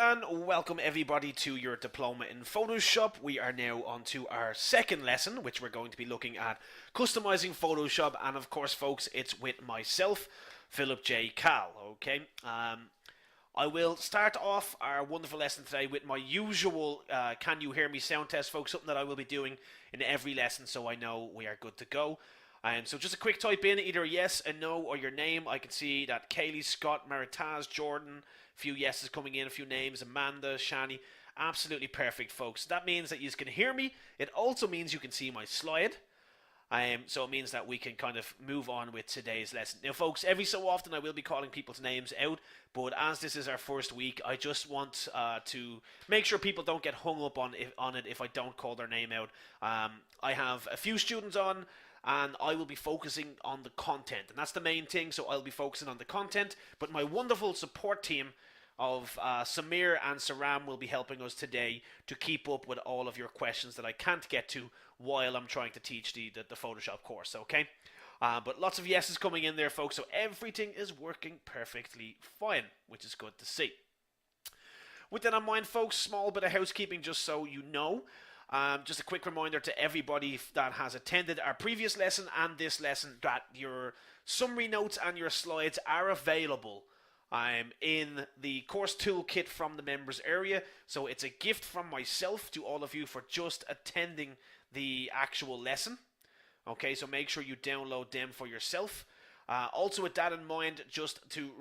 and welcome everybody to your diploma in Photoshop. We are now on to our second lesson, which we're going to be looking at customizing Photoshop, and of course folks, it's with myself, Philip J. Cal. Okay, I will start off our wonderful lesson today with my usual can you hear me sound test, folks, something that I will be doing in every lesson so I know we are good to go. So just a quick type in either a yes, a no, or your name. I can see that Kaylee, Scott, Maritaz, Jordan, a few yeses coming in, a few names, Amanda, Shani. Absolutely perfect, folks. That means that you can hear me. It also means you can see my slide. So it means that we can kind of move on with today's lesson. Now, folks, every so often I will be calling people's names out, but as this is our first week, I just want to make sure people don't get hung up on it if I don't call their name out. I have a few students on, and I will be focusing on the content, and that's the main thing. So I'll be focusing on the content, but my wonderful support team of Samir and Saram will be helping us today to keep up with all of your questions that I can't get to while I'm trying to teach the Photoshop course, okay? But lots of yeses coming in there, folks, so everything is working perfectly fine, which is good to see. With that in mind, folks, small bit of housekeeping just so you know. Just a quick reminder to everybody that has attended our previous lesson and this lesson that your summary notes and your slides are available in the course toolkit from the members area. So it's a gift from myself to all of you for just attending the actual lesson. Okay, so make sure you download them for yourself. Also with that in mind, just to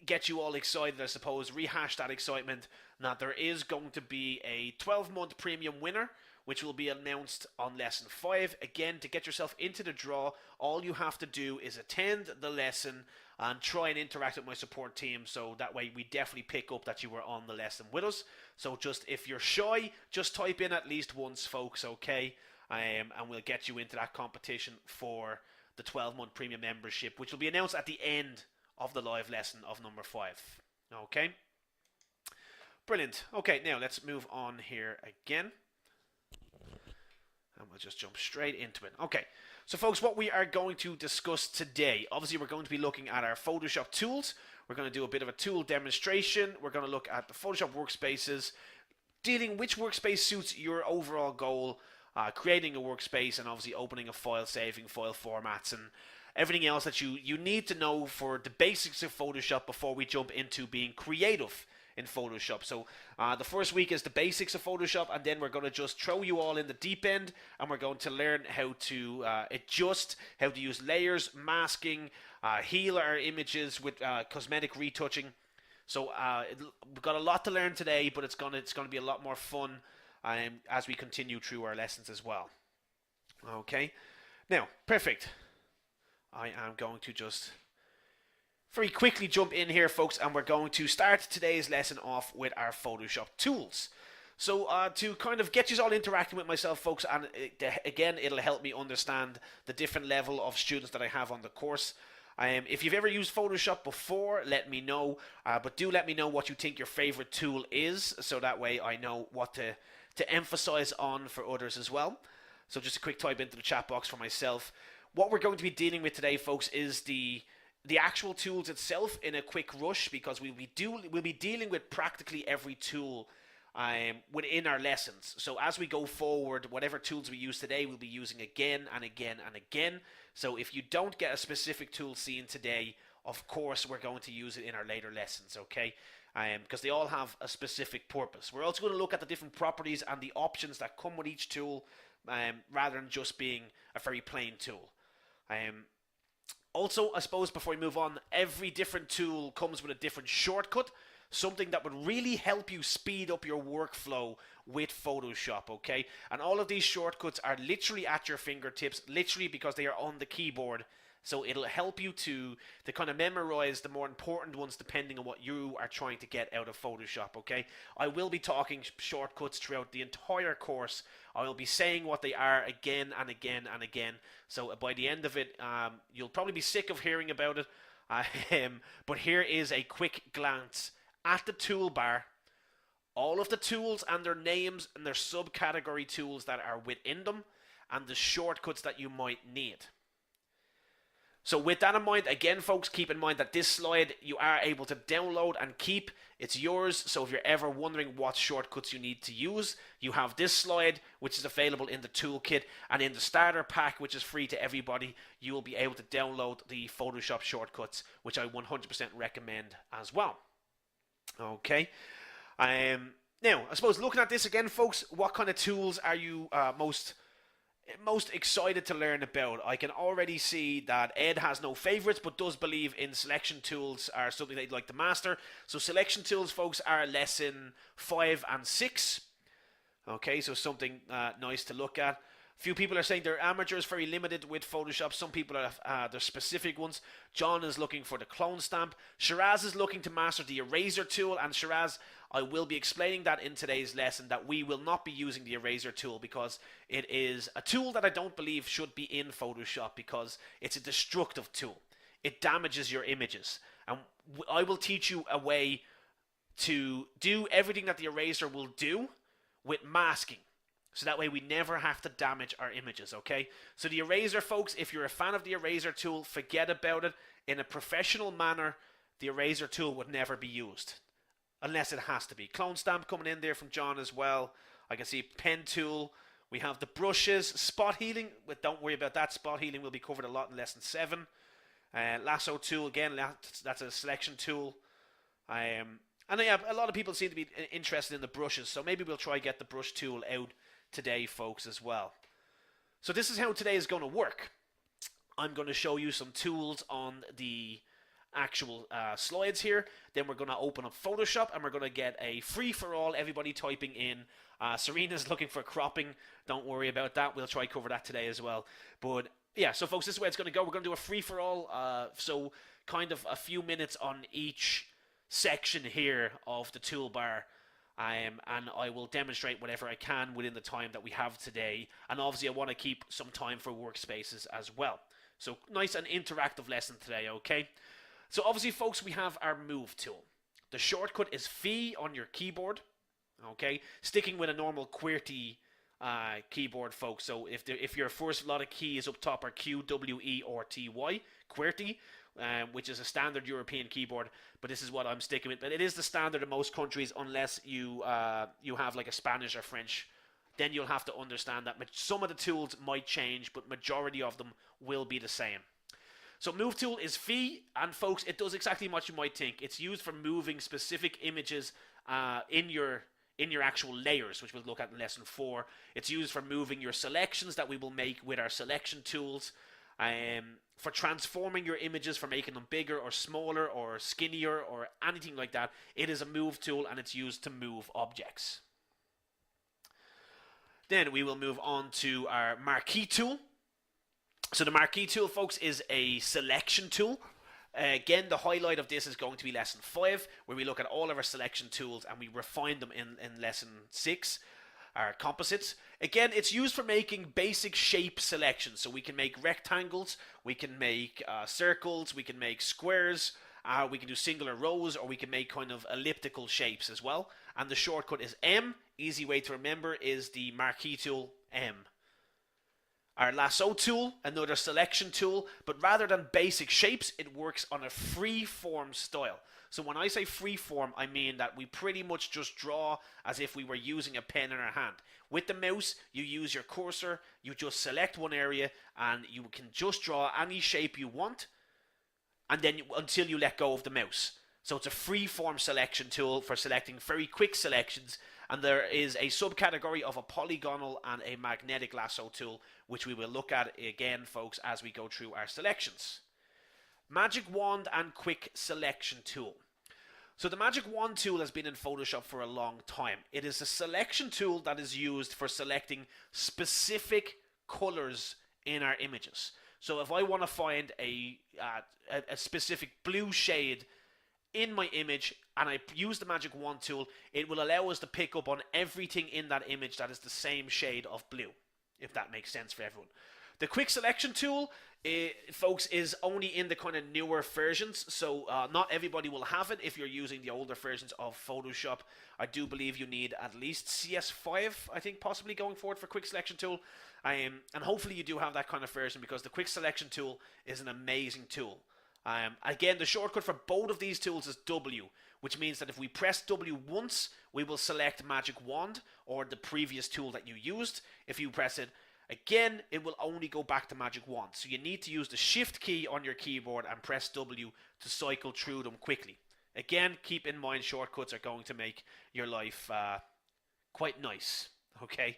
get you all excited, I suppose, rehash that excitement, that there is going to be a 12-month premium winner, which will be announced on lesson 5. Again, to get yourself into the draw, all you have to do is attend the lesson and try and interact with my support team, so that way we definitely pick up that you were on the lesson with us. So just, if you're shy, just type in at least once, folks, okay? And we'll get you into that competition for the 12-month premium membership, which will be announced at the end of the live lesson of number 5. Okay? Brilliant. Okay, now let's move on here again. And we'll just jump straight into it. Okay, so folks, what we are going to discuss today, obviously we're going to be looking at our Photoshop tools. We're going to do a bit of a tool demonstration. We're going to look at the Photoshop workspaces, dealing which workspace suits your overall goal, creating a workspace, and obviously opening a file, saving file formats, and everything else that you need to know for the basics of Photoshop before we jump into being creative in Photoshop. So the first week is the basics of Photoshop, and then we're going to just throw you all in the deep end, and we're going to learn how to adjust, how to use layers, masking, heal our images with cosmetic retouching. So we've got a lot to learn today, but it's going to be a lot more fun as we continue through our lessons as well. Okay, now perfect. I am going to just very quickly jump in here, folks, and we're going to start today's lesson off with our Photoshop tools. So to kind of get you all interacting with myself, folks, and again, it'll help me understand the different level of students that I have on the course. If you've ever used Photoshop before, let me know, but do let me know what you think your favorite tool is, so that way I know what to emphasize on for others as well. So just a quick type into the chat box for myself. What we're going to be dealing with today, folks, is the actual tools itself in a quick rush, because we'll be dealing with practically every tool within our lessons. So as we go forward, whatever tools we use today, we'll be using again and again and again. So if you don't get a specific tool seen today, of course we're going to use it in our later lessons, okay? Because they all have a specific purpose. We're also going to look at the different properties and the options that come with each tool, rather than just being a very plain tool. Also, I suppose before we move on, every different tool comes with a different shortcut, something that would really help you speed up your workflow with Photoshop, okay? And all of these shortcuts are literally at your fingertips, literally because they are on the keyboard. So it'll help you to kind of memorize the more important ones depending on what you are trying to get out of Photoshop, okay? I will be talking shortcuts throughout the entire course. I will be saying what they are again and again and again. So by the end of it, you'll probably be sick of hearing about it. But here is a quick glance at the toolbar. All of the tools and their names and their subcategory tools that are within them, and the shortcuts that you might need. So with that in mind, again, folks, keep in mind that this slide you are able to download and keep. It's yours. So if you're ever wondering what shortcuts you need to use, you have this slide, which is available in the toolkit, and in the starter pack, which is free to everybody, you will be able to download the Photoshop shortcuts, which I 100% recommend as well. Okay. Now, I suppose looking at this again, folks, what kind of tools are you most excited to learn about? I can already see that Ed has no favorites, but does believe in selection tools are something they'd like to master. So selection tools, folks, are lesson 5 and 6. Okay, so something nice to look at. Few people are saying they're amateurs, very limited with Photoshop. Some people are their specific ones. John is looking for the clone stamp. Shiraz is looking to master the eraser tool. And Shiraz, I will be explaining that in today's lesson, that we will not be using the eraser tool because it is a tool that I don't believe should be in Photoshop because it's a destructive tool. It damages your images. And I will teach you a way to do everything that the eraser will do with masking. So that way we never have to damage our images, okay? So the eraser, folks, if you're a fan of the eraser tool, forget about it. In a professional manner, the eraser tool would never be used. Unless it has to be. Clone stamp coming in there from John as well. I can see pen tool. We have the brushes. Spot healing. But don't worry about that. Spot healing will be covered a lot in lesson 7. Lasso tool, again, that's a selection tool. And yeah, a lot of people seem to be interested in the brushes. So maybe we'll try get the brush tool out today, folks, as well. So this is how today is going to work. I'm going to show you some tools on the actual slides here. Then we're going to open up Photoshop and we're going to get a free-for-all, everybody typing in. Serena's looking for cropping. Don't worry about that. We'll try cover that today as well. But yeah, so folks, this is where it's going to go. We're going to do a free-for-all. So kind of a few minutes on each section here of the toolbar. And I will demonstrate whatever I can within the time that we have today. And obviously I want to keep some time for workspaces as well. So nice and interactive lesson today, okay? So obviously, folks, we have our move tool. The shortcut is Phi on your keyboard, okay? Sticking with a normal QWERTY keyboard, folks. So if your first lot of keys up top are Q, W, E, or T, Y, QWERTY, which is a standard European keyboard, but this is what I'm sticking with. But it is the standard in most countries unless you have like a Spanish or French. Then you'll have to understand that some of the tools might change, but majority of them will be the same. So move tool is Phi, and folks, it does exactly what you might think. It's used for moving specific images in your actual layers, which we'll look at in lesson 4. It's used for moving your selections that we will make with our selection tools. For transforming your images, for making them bigger or smaller or skinnier or anything like that. It is a move tool and it's used to move objects. Then we will move on to our marquee tool. So the marquee tool, folks, is a selection tool. Again, the highlight of this is going to be lesson 5, where we look at all of our selection tools and we refine them in lesson 6, our composites. Again, it's used for making basic shape selections. So we can make rectangles, we can make circles, we can make squares, we can do singular rows, or we can make kind of elliptical shapes as well. And the shortcut is M. Easy way to remember is the marquee tool, M. Our lasso tool, another selection tool, but rather than basic shapes, it works on a free form style. So when I say free form, I mean that we pretty much just draw as if we were using a pen in our hand. With the mouse, you use your cursor, you just select one area, and you can just draw any shape you want, and then until you let go of the mouse. So it's a free form selection tool for selecting very quick selections. And there is a subcategory of a polygonal and a magnetic lasso tool, which we will look at again, folks, as we go through our selections. Magic Wand and Quick Selection Tool. So the Magic Wand tool has been in Photoshop for a long time. It is a selection tool that is used for selecting specific colors in our images. So if I want to find a specific blue shade in my image and I use the Magic Wand tool, it will allow us to pick up on everything in that image that is the same shade of blue, if that makes sense for everyone. The quick selection tool, folks, is only in the kind of newer versions, so not everybody will have it if you're using the older versions of Photoshop. I do believe you need at least CS5, I think, possibly going forward for quick selection tool. And hopefully you do have that kind of version, because the quick selection tool is an amazing tool. Again, the shortcut for both of these tools is W, which means that if we press W once, we will select Magic Wand or the previous tool that you used. If you press it again, it will only go back to Magic Wand. So you need to use the Shift key on your keyboard and press W to cycle through them quickly. Again, keep in mind shortcuts are going to make your life quite nice. Okay?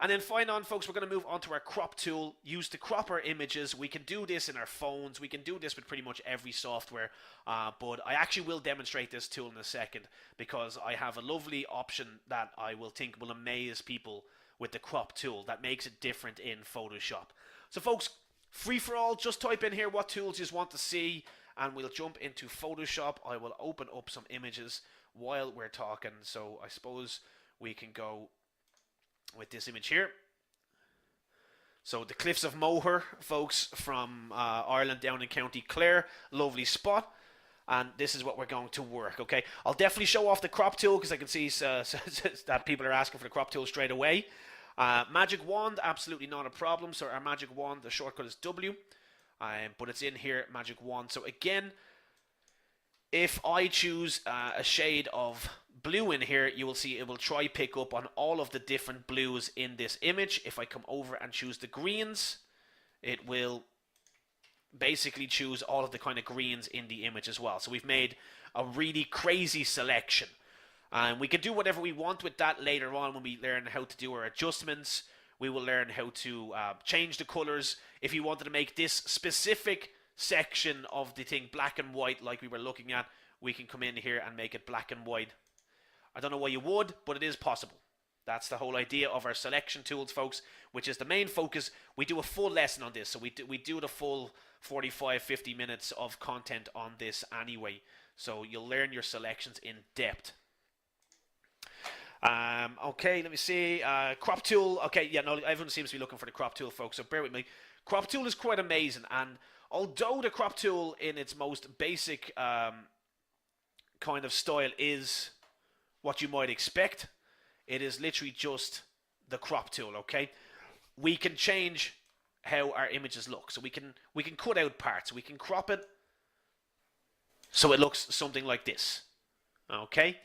And then finally on, folks, we're going to move on to our crop tool. Use to crop our images. We can do this in our phones. We can do this with pretty much every software. But I actually will demonstrate this tool in a second, because I have a lovely option that I will think will amaze people with the crop tool that makes it different in Photoshop. So, folks, free for all. Just type in here what tools you want to see, and we'll jump into Photoshop. I will open up some images while we're talking. So I suppose we can go with this image here. So the Cliffs of Moher, folks, from Ireland, down in County Clare. Lovely spot. And this is what we're going to work, okay? I'll definitely show off the crop tool, because I can see that people are asking for the crop tool straight away. Magic Wand, absolutely not a problem. So our Magic Wand, the shortcut is W. But it's in here, Magic Wand. So again, if I choose a shade of blue in here, you will see it will try pick up on all of the different blues in this image. If I come over and choose the greens, it will basically choose all of the kind of greens in the image as well. So we've made a really crazy selection. And we can do whatever we want with that later on when we learn how to do our adjustments. We will learn how to change the colors. If you wanted to make this specific section of the thing black and white like we were looking at, we can come in here and make it black and white. I don't know why you would, but it is possible. That's the whole idea of our selection tools, folks, which is the main focus. We do a full lesson on this, so we do the full 45-50 minutes of content on this anyway. So you'll learn your selections in depth. Okay, let me see. Crop tool. Okay, yeah, no, everyone seems to be looking for the crop tool, folks, so bear with me. Crop tool is quite amazing, and although the crop tool in its most basic kind of style is what you might expect, it is literally just the crop tool, okay? We can change how our images look. So we can cut out parts. We can crop it so it looks something like this, okay?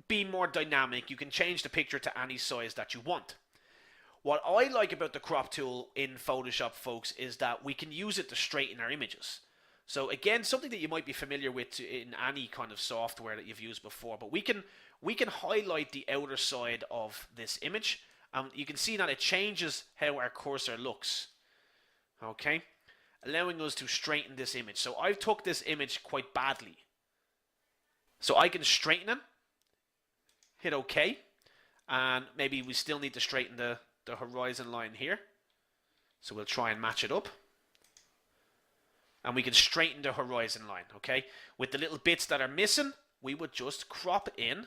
Be more dynamic. You can change the picture to any size that you want. What I like about the crop tool in Photoshop, folks, is that we can use it to straighten our images. So again, something that you might be familiar with in any kind of software that you've used before, but we can highlight the outer side of this image, and you can see that it changes how our cursor looks, okay, allowing us to straighten this image. So I've took this image quite badly, so I can straighten it, hit OK, and maybe we still need to straighten the horizon line here, so we'll try and match it up. And we can straighten the horizon line, okay? With the little bits that are missing, we would just crop in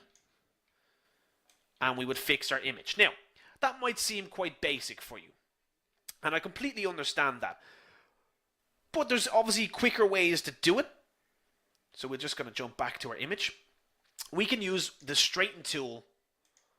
and we would fix our image. Now, that might seem quite basic for you, and I completely understand that. But there's obviously quicker ways to do it. So we're just going to jump back to our image. We can use the straighten tool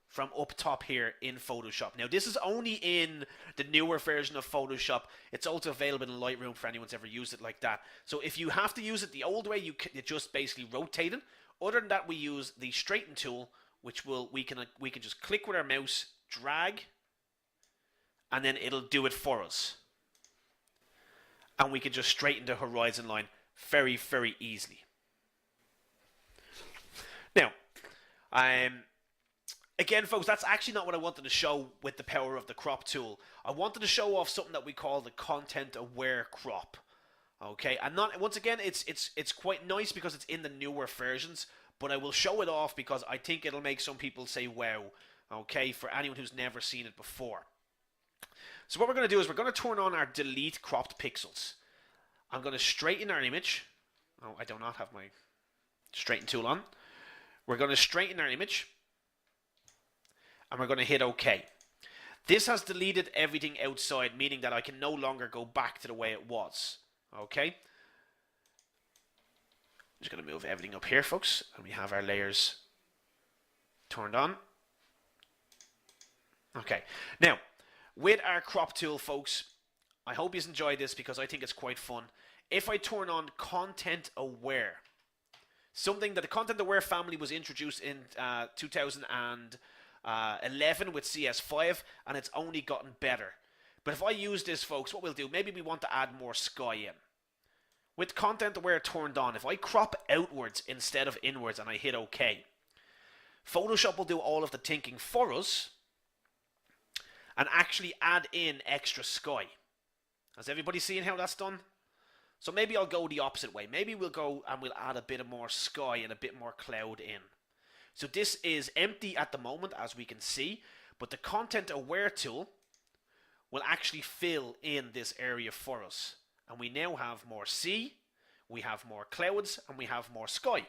from up top here in Photoshop. Now, this is only in the newer version of Photoshop. It's also available in Lightroom for anyone who's ever used it like that. So if you have to use it the old way, you just basically rotate it. Other than that, we use the straighten tool, which we can just click with our mouse, drag, and then it'll do it for us. And we can just straighten the horizon line very, very easily. Now, again, folks, that's actually not what I wanted to show with the power of the crop tool. I wanted to show off something that we call the content-aware crop. Okay, and once again, it's quite nice because it's in the newer versions, but I will show it off because I think it'll make some people say, wow, okay, for anyone who's never seen it before. So what we're going to do is we're going to turn on our delete cropped pixels. I'm going to straighten our image. Oh, I do not have my straighten tool on. We're going to straighten our image. And we're going to hit OK. This has deleted everything outside, meaning that I can no longer go back to the way it was. Okay? I'm just going to move everything up here, folks, and we have our layers turned on. Okay, now, with our crop tool, folks, I hope you enjoyed this because I think it's quite fun. If I turn on Content Aware, something that the Content Aware family was introduced in 2011 with CS5, and it's only gotten better. But if I use this, folks, what we'll do, maybe we want to add more sky in. With Content Aware turned on, if I crop outwards instead of inwards and I hit OK, Photoshop will do all of the thinking for us and actually add in extra sky. Has everybody seen how that's done? So maybe I'll go the opposite way. Maybe we'll go and we'll add a bit of more sky and a bit more cloud in. So this is empty at the moment, as we can see, but the Content Aware tool will actually fill in this area for us. And we now have more sea, we have more clouds, and we have more sky.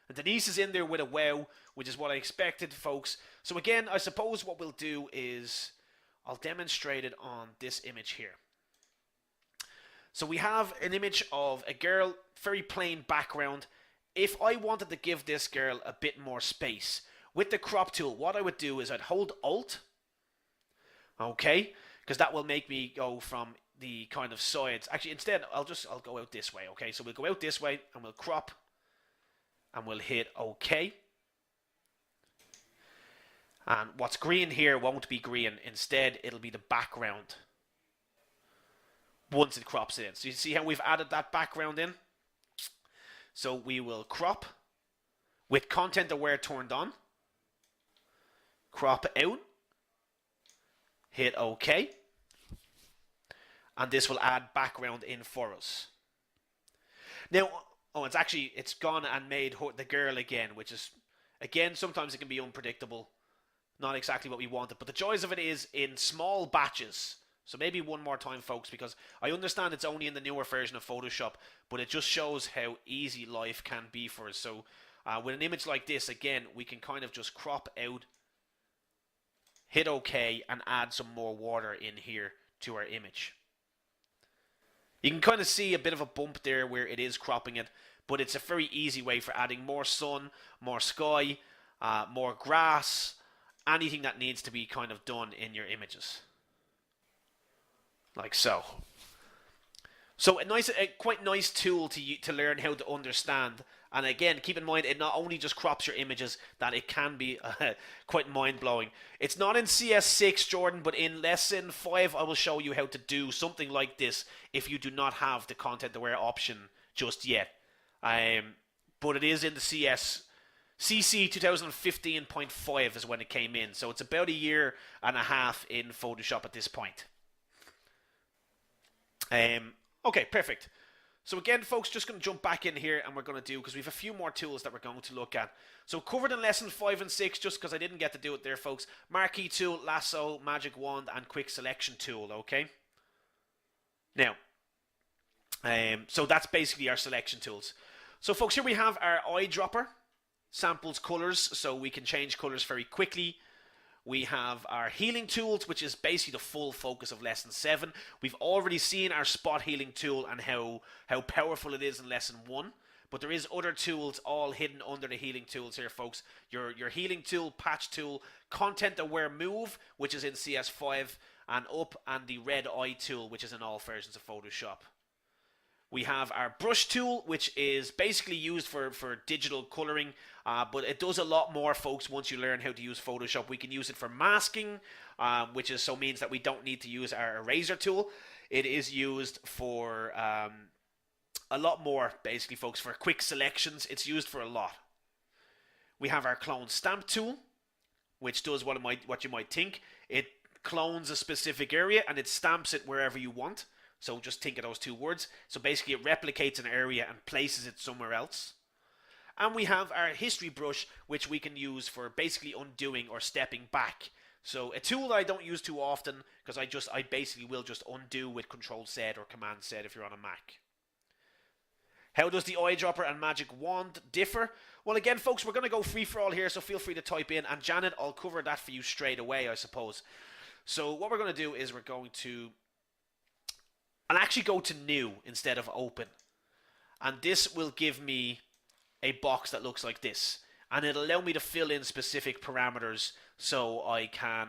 And Denise is in there with a wow, which is what I expected, folks. So again, I suppose what we'll do is I'll demonstrate it on this image here. So we have an image of a girl, very plain background. If I wanted to give this girl a bit more space, with the crop tool, what I would do is I'd hold Alt, okay, because that will make me go from the kind of sides. Actually, instead, I'll go out this way, okay? So we'll go out this way and we'll crop and we'll hit OK. And what's green here won't be green. Instead, it'll be the background once it crops it in. So you see how we've added that background in? So we will crop with Content Aware turned on. Crop out. Hit OK. And this will add background in for us. Now, it's gone and made the girl again, which is, again, sometimes it can be unpredictable. Not exactly what we wanted. But the joys of it is in small batches. So maybe one more time, folks, because I understand it's only in the newer version of Photoshop, but it just shows how easy life can be for us. So with an image like this, again, we can kind of just crop out, hit OK, and add some more water in here to our image. You can kind of see a bit of a bump there where it is cropping it, but it's a very easy way for adding more sun, more sky, more grass, anything that needs to be kind of done in your images. Like so. So a quite nice tool to learn how to understand. And again, keep in mind, it not only just crops your images, that it can be quite mind-blowing. It's not in CS6, Jordan, but in Lesson 5, I will show you how to do something like this if you do not have the Content Aware option just yet. But it is in the CC 2015.5 is when it came in. So it's about a year and a half in Photoshop at this point. Okay, perfect. So again, folks, just going to jump back in here and we're going to do, because we have a few more tools that we're going to look at. So covered in Lesson 5 and 6, just because I didn't get to do it there, folks. Marquee tool, lasso, magic wand, and quick selection tool, okay? Now, so that's basically our selection tools. So folks, here we have our eyedropper, samples colors, so we can change colors very quickly. We have our healing tools, which is basically the full focus of Lesson 7. We've already seen our spot healing tool and how powerful it is in Lesson 1. But there is other tools all hidden under the healing tools here, folks. Your healing tool, patch tool, Content Aware Move, which is in CS5 and up, and the red eye tool, which is in all versions of Photoshop. We have our brush tool, which is basically used for digital coloring, but it does a lot more, folks, once you learn how to use Photoshop. We can use it for masking, which means that we don't need to use our eraser tool. It is used for a lot more, basically, folks, for quick selections. It's used for a lot. We have our clone stamp tool, which does what you might think. It clones a specific area and it stamps it wherever you want. So just think of those two words. So basically it replicates an area and places it somewhere else. And we have our history brush, which we can use for basically undoing or stepping back. So a tool that I don't use too often, because I basically will just undo with Control-Z or Command-Z if you're on a Mac. How does the eyedropper and magic wand differ? Well, again, folks, we're going to go free for all here, so feel free to type in. And Janet, I'll cover that for you straight away, I suppose. So what we're going to do is we're going to, I'll actually go to new instead of open. And this will give me a box that looks like this. And it'll allow me to fill in specific parameters so I can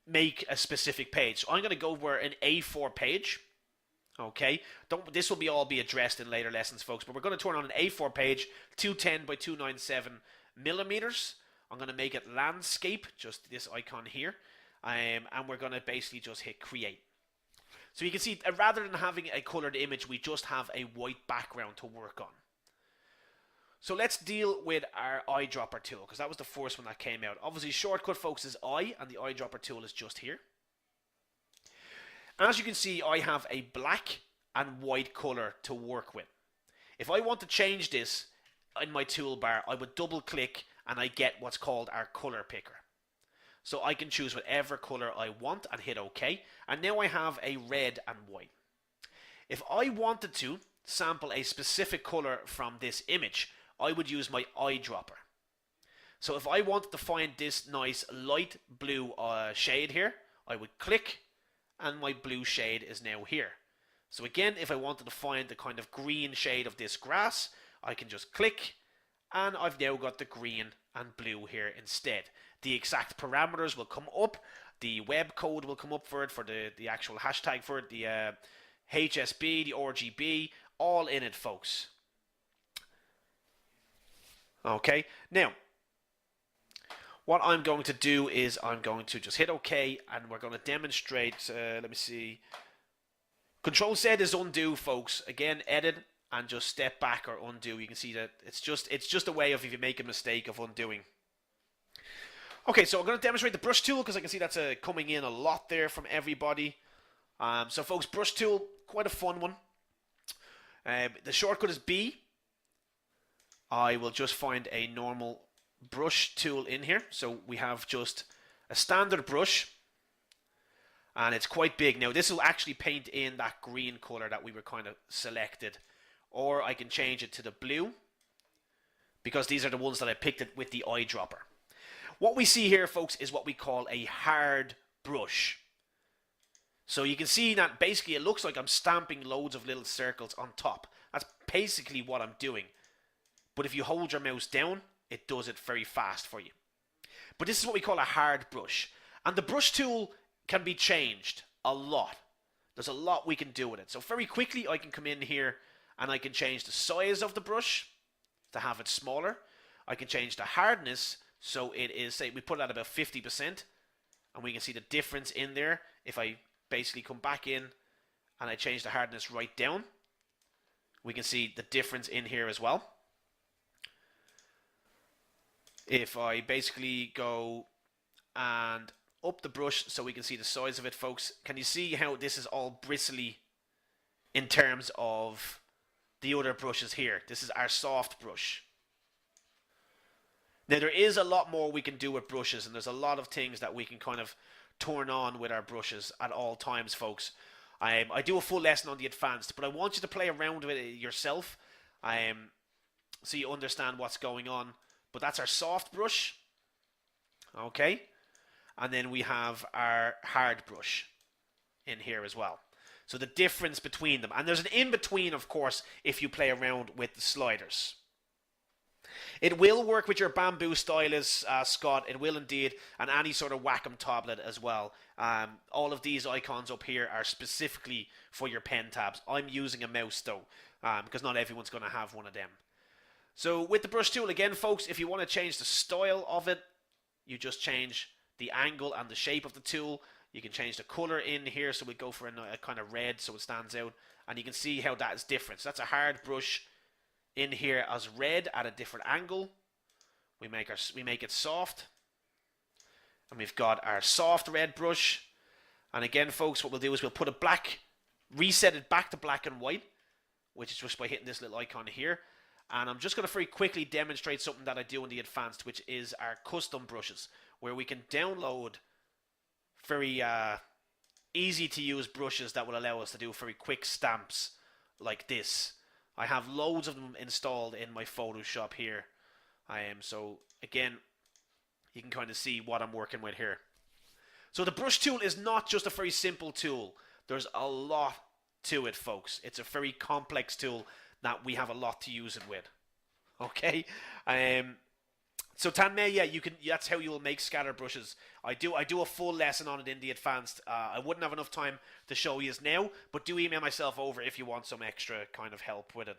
make a specific page. So I'm going to go for an A4 page. Okay, this will all be addressed in later lessons, folks. But we're going to turn on an A4 page, 210 by 297 millimeters. I'm going to make it landscape, just this icon here. And we're going to basically just hit create. So you can see, rather than having a colored image, we just have a white background to work on. So let's deal with our eyedropper tool, because that was the first one that came out. Obviously, shortcut, folks, is I, and the eyedropper tool is just here. As you can see, I have a black and white color to work with. If I want to change this in my toolbar, I would double click and I get what's called our color picker. So I can choose whatever color I want and hit OK. And now I have a red and white. If I wanted to sample a specific color from this image, I would use my eyedropper. So if I wanted to find this nice light blue shade here, I would click, and my blue shade is now here. So again, if I wanted to find the kind of green shade of this grass, I can just click, and I've now got the green and blue here instead. The exact parameters will come up, the web code will come up for it, for the actual hashtag for it, the HSB, the RGB, all in it, folks. Okay, now what I'm going to do is I'm going to just hit OK, and we're going to demonstrate. Let me see. Control Z is undo, folks. Again, edit and just step back or undo. You can see that it's just a way of, if you make a mistake, of undoing. Okay, so I'm going to demonstrate the brush tool, because I can see that's coming in a lot there from everybody. So folks, brush tool, quite a fun one. The shortcut is B. I will just find a normal brush tool in here. So we have just a standard brush, and it's quite big. Now this will actually paint in that green color that we were kind of selected, or I can change it to the blue, because these are the ones that I picked it with the eyedropper. What we see here, folks, is what we call a hard brush. So you can see that basically it looks like I'm stamping loads of little circles on top. That's basically what I'm doing. But if you hold your mouse down, it does it very fast for you. But this is what we call a hard brush. And the brush tool can be changed a lot. There's a lot we can do with it. So very quickly, I can come in here and I can change the size of the brush to have it smaller. I can change the hardness, so it is, say, we put it at about 50%, and we can see the difference in there. If I basically come back in and I change the hardness right down, we can see the difference in here as well. If I basically go and up the brush so we can see the size of it, folks, can you see how this is all bristly in terms of the other brushes here? This is our soft brush. Now there is a lot more we can do with brushes, and there's a lot of things that we can kind of turn on with our brushes at all times, folks. I do a full lesson on the advanced, but I want you to play around with it yourself, so you understand what's going on. But that's our soft brush, okay? And then we have our hard brush in here as well. So the difference between them. And there's an in-between, of course, if you play around with the sliders. It will work with your bamboo stylus, Scott. It will indeed, and any sort of Wacom tablet as well. All of these icons up here are specifically for your pen tabs. I'm using a mouse though, because not everyone's going to have one of them. So with the brush tool, again, folks, if you want to change the style of it, you just change the angle and the shape of the tool. You can change the color in here, so we go for a kind of red so it stands out, and you can see how that is different. So that's a hard brush in here as red at a different angle. We make it soft, and we've got our soft red brush. And again, folks, what we'll do is we'll put a black, reset it back to black and white, which is just by hitting this little icon here. And I'm just going to very quickly demonstrate something that I do in the advanced, which is our custom brushes, where we can download very easy to use brushes that will allow us to do very quick stamps like this. I have loads of them installed in my Photoshop here. So again, you can kind of see what I'm working with here. So the brush tool is not just a very simple tool. There's a lot to it, folks. It's a very complex tool that we have a lot to use it with. Okay. So Tanmay, yeah, you can. That's how you will make scatter brushes. I do a full lesson on it in the advanced. I wouldn't have enough time to show you now, but do email myself over if you want some extra kind of help with it.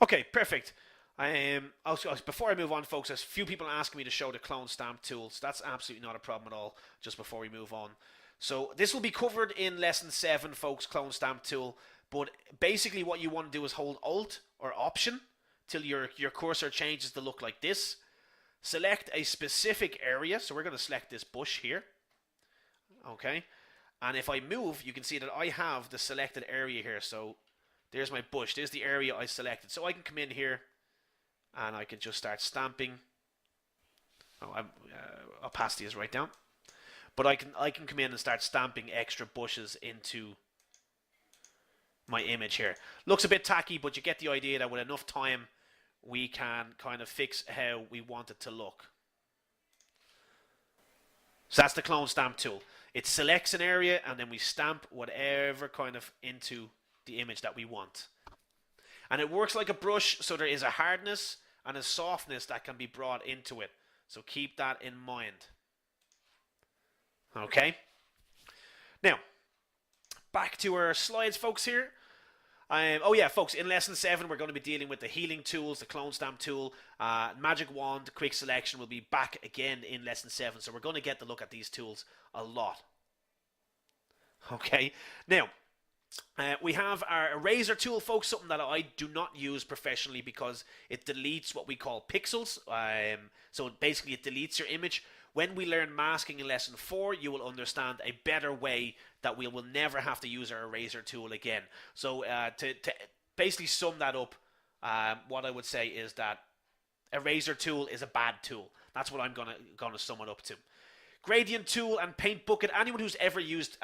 Okay, perfect. Also, before I move on, folks, there's a few people asking me to show the clone stamp tools. That's absolutely not a problem at all. Just before we move on, so this will be covered in lesson 7, folks. Clone stamp tool. But basically, what you want to do is hold Alt or Option till your cursor changes to look like this. Select a specific area. So we're going to select this bush here. Okay, and if I move, you can see that I have the selected area here. So there's my bush. There's the area I selected. So I can come in here and I can just start stamping. Oh, opacity is right down. But I can come in and start stamping extra bushes into my image here. Looks a bit tacky, but you get the idea that with enough time, we can kind of fix how we want it to look. So that's the clone stamp tool. It selects an area and then we stamp whatever kind of into the image that we want. And it works like a brush, so there is a hardness and a softness that can be brought into it. So keep that in mind. Okay. Now, back to our slides, folks, here. Oh yeah, folks, in lesson 7, we're going to be dealing with the healing tools, the clone stamp tool, magic wand, quick selection will be back again in lesson 7. So we're going to get to look at these tools a lot. Okay. Now, we have our eraser tool, folks, something that I do not use professionally because it deletes what we call pixels. So basically it deletes your image. When we learn masking in lesson 4, you will understand a better way that we will never have to use our eraser tool again. So to basically sum that up, what I would say is that eraser tool is a bad tool. That's what I'm gonna sum it up to. Gradient tool and paint bucket. Anyone who's ever used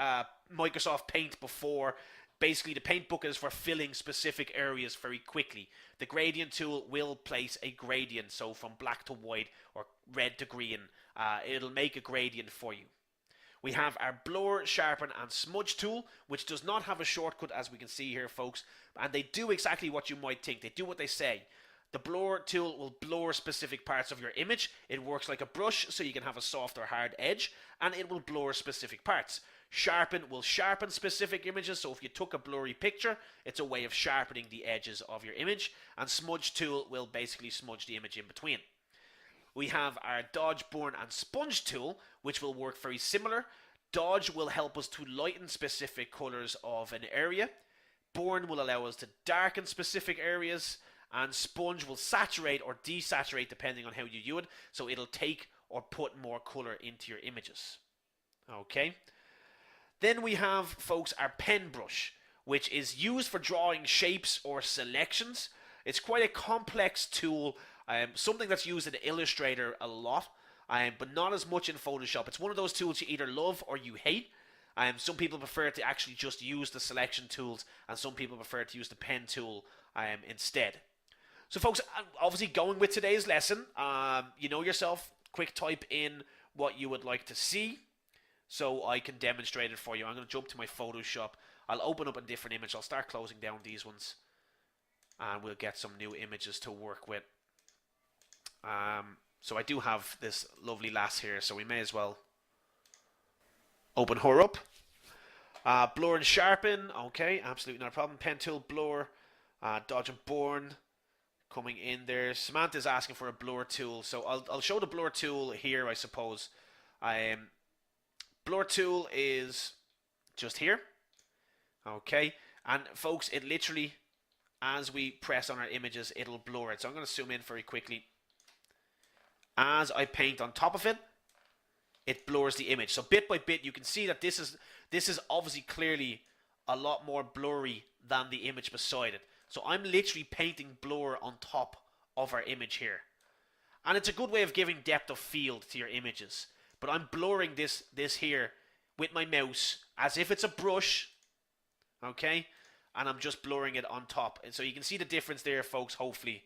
Microsoft Paint before, basically the paint bucket is for filling specific areas very quickly. The gradient tool will place a gradient, so from black to white or red to green. It'll make a gradient for you. We have our blur, sharpen and smudge tool, which does not have a shortcut, as we can see here, folks, and they do exactly what you might think. They do what they say. The blur tool will blur specific parts of your image. It works like a brush, so you can have a soft or hard edge, and it will blur specific parts. Sharpen will sharpen specific images, so if you took a blurry picture, it's a way of sharpening the edges of your image, and smudge tool will basically smudge the image in between. We have our dodge, burn and sponge tool, which will work very similar. Dodge will help us to lighten specific colors of an area. Burn will allow us to darken specific areas, and sponge will saturate or desaturate depending on how you do it, so it'll take or put more color into your images. Okay. Then we have, folks, our pen brush, which is used for drawing shapes or selections. It's quite a complex tool, something that's used in Illustrator a lot, but not as much in Photoshop. It's one of those tools you either love or you hate. Some people prefer to actually just use the selection tools, and some people prefer to use the pen tool instead. So, folks, obviously going with today's lesson, you know yourself, quick type in what you would like to see so I can demonstrate it for you. I'm going to jump to my Photoshop. I'll open up a different image. I'll start closing down these ones, and we'll get some new images to work with. So I do have this lovely lass here, so we may as well open her up. Blur and sharpen, okay, absolutely not a problem. Pen tool, blur, dodge and burn coming in there. Samantha's asking for a blur tool, so I'll show the blur tool here, I suppose. Blur tool is just here, okay, and folks, it literally, as we press on our images, it'll blur it. So I'm going to zoom in very quickly. As I paint on top of it, it blurs the image. So bit by bit, you can see that this is obviously clearly a lot more blurry than the image beside it. So I'm literally painting blur on top of our image here. And it's a good way of giving depth of field to your images. But I'm blurring this here with my mouse as if it's a brush, okay? And I'm just blurring it on top. And so you can see the difference there, folks, hopefully.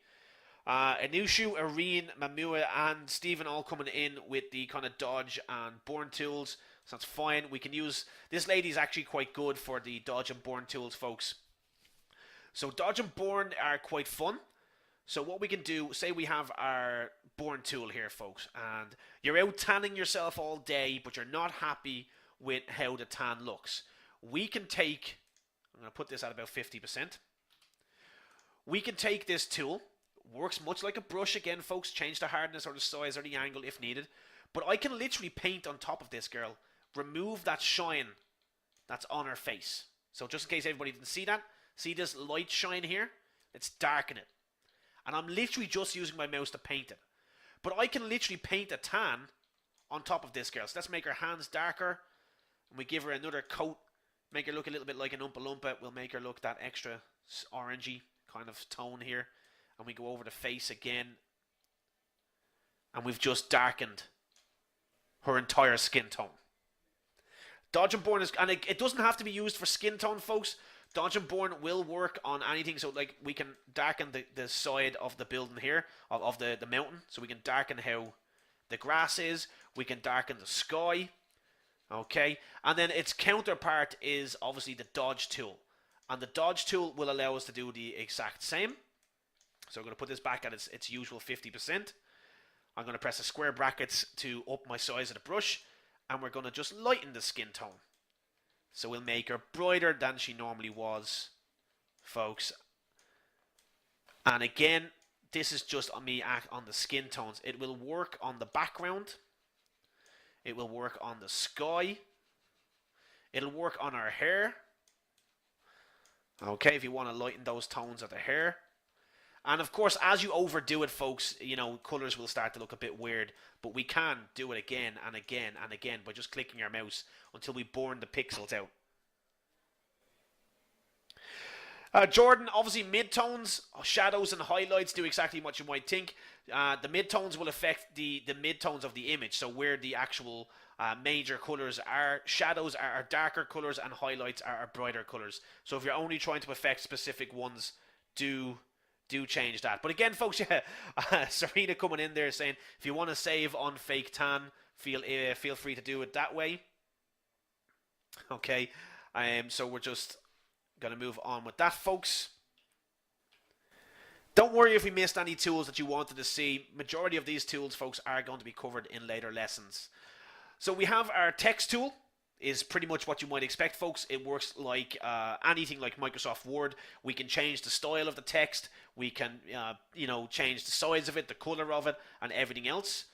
Anushu, Irene, Mamua, and Stephen all coming in with the kind of dodge and burn tools. So that's fine. We can use... This lady's actually quite good for the dodge and burn tools, folks. So dodge and burn are quite fun. So what we can do, say we have our burn tool here, folks, and you're out tanning yourself all day, but you're not happy with how the tan looks. We can take... I'm going to put this at about 50%. We can take this tool... Works much like a brush again, folks. Change the hardness or the size or the angle if needed. But I can literally paint on top of this girl. Remove that shine that's on her face. So just in case everybody didn't see that. See this light shine here? Let's darken it. And I'm literally just using my mouse to paint it. But I can literally paint a tan on top of this girl. So let's make her hands darker. And we give her another coat. Make her look a little bit like an Oompa Loompa. We'll make her look that extra orangey kind of tone here. And we go over the face again. And we've just darkened her entire skin tone. Dodge and burn is... And it doesn't have to be used for skin tone, folks. Dodge and burn will work on anything. So, like, we can darken the side of the building here. Of the mountain. So we can darken how the grass is. We can darken the sky. Okay. And then its counterpart is obviously the dodge tool. And the dodge tool will allow us to do the exact same. So I'm going to put this back at its usual 50%. I'm going to press the square brackets to up my size of the brush. And we're going to just lighten the skin tone. So we'll make her brighter than she normally was, folks. And again, this is just on me on the skin tones. It will work on the background. It will work on the sky. It'll work on our hair. Okay, if you want to lighten those tones of the hair. And of course, as you overdo it, folks, you know, colors will start to look a bit weird. But we can do it again and again and again by just clicking our mouse until we burn the pixels out. Jordan, obviously midtones, shadows and highlights do exactly what you might think. The midtones will affect the midtones of the image. So where the actual major colors are, shadows are darker colors and highlights are brighter colors. So if you're only trying to affect specific ones, do change that. But again, folks, yeah, Serena coming in there saying if you want to save on fake tan, feel free to do it that way. Okay, so we're just gonna move on with that, folks. Don't worry if we missed any tools that you wanted to see. Majority of these tools, folks, are going to be covered in later lessons. So we have our text tool. Is pretty much what you might expect, folks. It works like anything like Microsoft Word. We can change the style of the text. We can, change the size of it, the color of it, and everything else.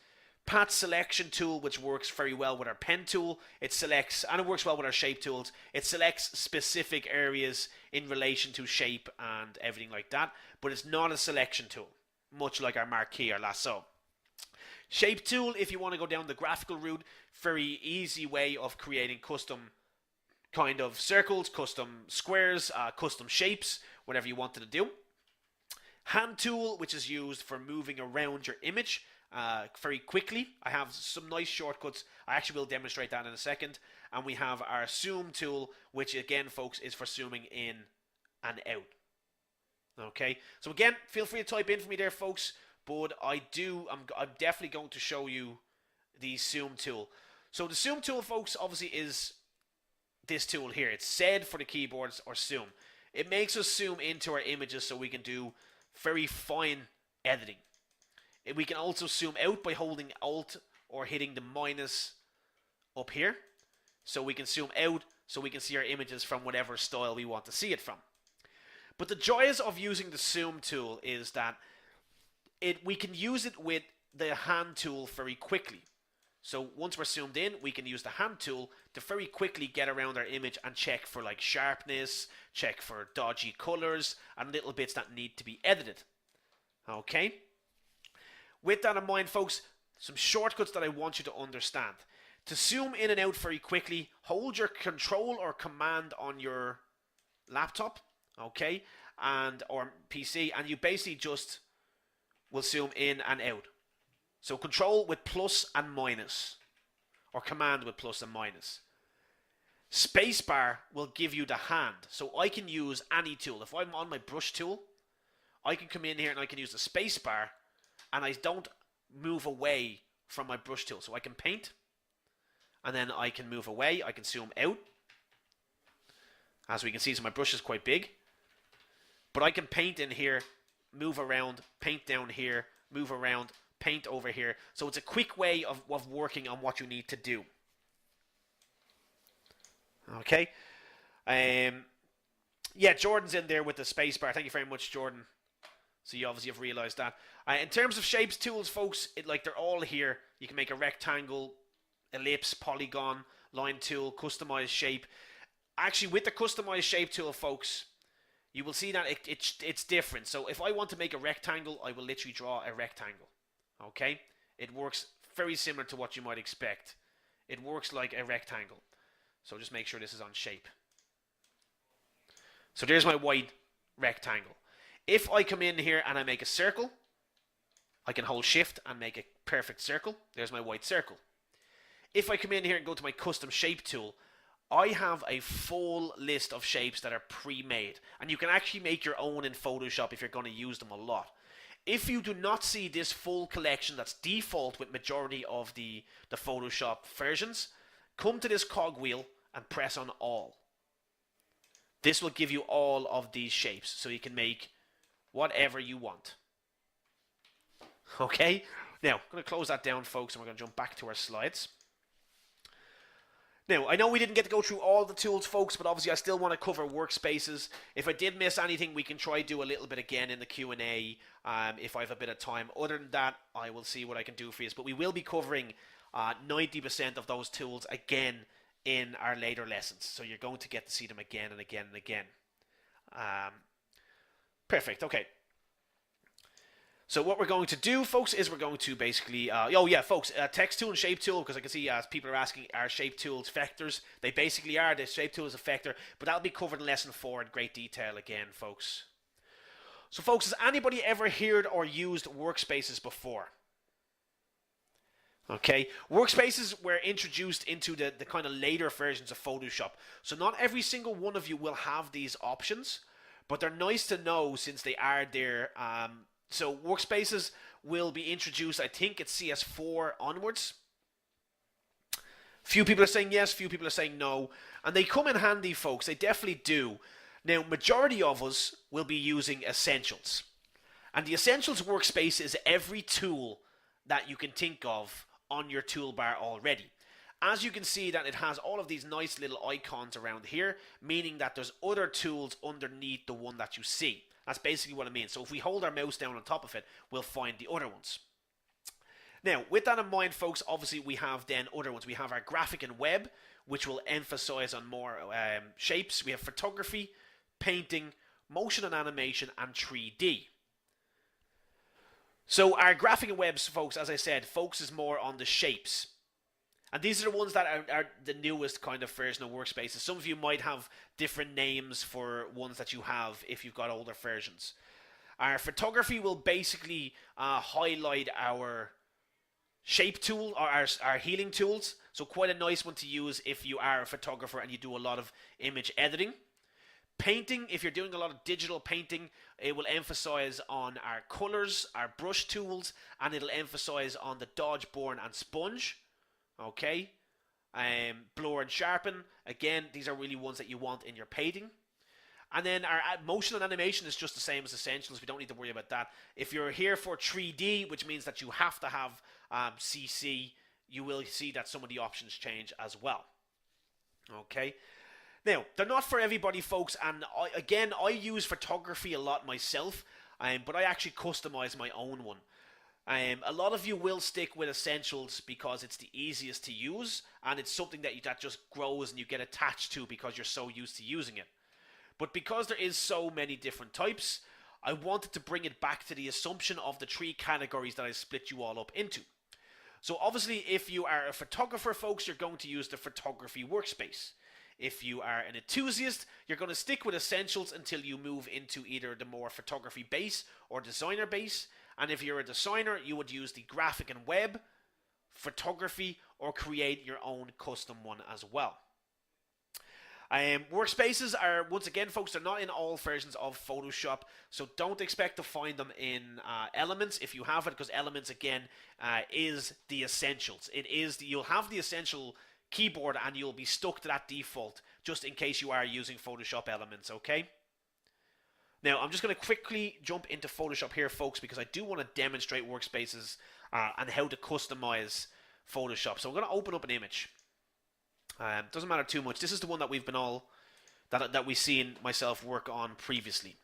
Path selection tool, which works very well with our pen tool. It selects, and it works well with our shape tools. It selects specific areas in relation to shape and everything like that. But it's not a selection tool, much like our marquee or lasso. Shape tool, if you want to go down the graphical route, very easy way of creating custom kind of circles, custom squares, custom shapes, whatever you wanted to do. Hand tool, which is used for moving around your image very quickly. I have some nice shortcuts. I actually will demonstrate that in a second. And we have our zoom tool, which again, folks, is for zooming in and out. Okay, so again, feel free to type in for me there, folks. But I'm definitely going to show you the zoom tool. So the zoom tool, folks, obviously is this tool here. It's Z for the keyboards or zoom. It makes us zoom into our images so we can do very fine editing. We can also zoom out by holding Alt or hitting the minus up here. So we can zoom out so we can see our images from whatever style we want to see it from. But the joys of using the zoom tool is that we can use it with the hand tool very quickly. So once we're zoomed in, we can use the hand tool to very quickly get around our image and check for like sharpness, check for dodgy colors, and little bits that need to be edited. Okay? With that in mind, folks, some shortcuts that I want you to understand. To zoom in and out very quickly, hold your control or command on your laptop, okay, or PC, and you basically just will zoom in and out. So control with plus and minus, or command with plus and minus. Spacebar will give you the hand, so I can use any tool. If I'm on my brush tool, I can come in here and I can use the space bar, and I don't move away from my brush tool. So I can paint, and then I can move away. I can zoom out. As we can see, so my brush is quite big. But I can paint in here, move around, paint down here, move around, paint over here. So it's a quick way of working on what you need to do. Okay. Yeah, Jordan's in there with the spacebar. Thank you very much, Jordan. So you obviously have realized that. In terms of shapes tools, folks, they're all here. You can make a rectangle, ellipse, polygon, line tool, customize shape. Actually, with the customize shape tool, folks, you will see that it's different. So if I want to make a rectangle, I will literally draw a rectangle. Okay? It works very similar to what you might expect. It works like a rectangle. So just make sure this is on shape. So there's my white rectangle. If I come in here and I make a circle, I can hold shift and make a perfect circle. There's my white circle. If I come in here and go to my custom shape tool, I have a full list of shapes that are pre-made. And you can actually make your own in Photoshop if you're going to use them a lot. If you do not see this full collection that's default with majority of the Photoshop versions, come to this cogwheel and press on all. This will give you all of these shapes, so you can make whatever you want. Okay? Now, I'm going to close that down, folks, and we're going to jump back to our slides. Now, I know we didn't get to go through all the tools, folks, but obviously I still want to cover workspaces. If I did miss anything, we can try do a little bit again in the Q&A if I have a bit of time. Other than that, I will see what I can do for you. But we will be covering 90% of those tools again in our later lessons. So you're going to get to see them again and again and again. Perfect, okay. So what we're going to do, folks, is we're going to basically, text tool and shape tool, because I can see people are asking, are shape tools vectors? They basically are. The shape tool is a vector, but that'll be covered in lesson 4 in great detail again, folks. So, folks, has anybody ever heard or used workspaces before? Okay, workspaces were introduced into the kind of later versions of Photoshop. So not every single one of you will have these options, but they're nice to know since they are there. So workspaces will be introduced, I think it's CS4 onwards. Few people are saying yes, few people are saying no. And they come in handy, folks. They definitely do. Now, majority of us will be using Essentials. And the Essentials workspace is every tool that you can think of on your toolbar already. As you can see that it has all of these nice little icons around here, meaning that there's other tools underneath the one that you see. That's basically what I mean. So if we hold our mouse down on top of it, we'll find the other ones. Now, with that in mind, folks, obviously we have then other ones. We have our graphic and web, which will emphasize on more shapes. We have photography, painting, motion and animation, and 3D. So our graphic and webs, folks, as I said, focuses more on the shapes. And these are the ones that are the newest kind of version of workspaces. Some of you might have different names for ones that you have if you've got older versions. Our photography will basically highlight our shape tool or our healing tools. So quite a nice one to use if you are a photographer and you do a lot of image editing. Painting, if you're doing a lot of digital painting, it will emphasize on our colors, our brush tools, and it'll emphasize on the dodge, burn, and sponge. Okay, blur and sharpen. Again, these are really ones that you want in your painting. And then our motion and animation is just the same as Essentials. We don't need to worry about that. If you're here for 3D, which means that you have to have CC, you will see that some of the options change as well. Okay. Now, they're not for everybody, folks, and I use photography a lot myself, but I actually customize my own one. A lot of you will stick with Essentials because it's the easiest to use, and it's something that just grows and you get attached to because you're so used to using it. But because there is so many different types, I wanted to bring it back to the assumption of the 3 categories that I split you all up into. So obviously, if you are a photographer, folks, you're going to use the photography workspace. If you are an enthusiast, you're going to stick with Essentials until you move into either the more photography base or designer base. And if you're a designer, you would use the graphic and web, photography, or create your own custom one as well. Workspaces are, once again, folks, they're not in all versions of Photoshop, so don't expect to find them in Elements if you have it, because Elements, again, is the essentials. You'll have the essential keyboard and you'll be stuck to that default, just in case you are using Photoshop Elements, okay? Now, I'm just going to quickly jump into Photoshop here, folks, because I do want to demonstrate workspaces and how to customize Photoshop. So I'm going to open up an image. Doesn't matter too much. This is the one that we've been that we've seen myself work on previously.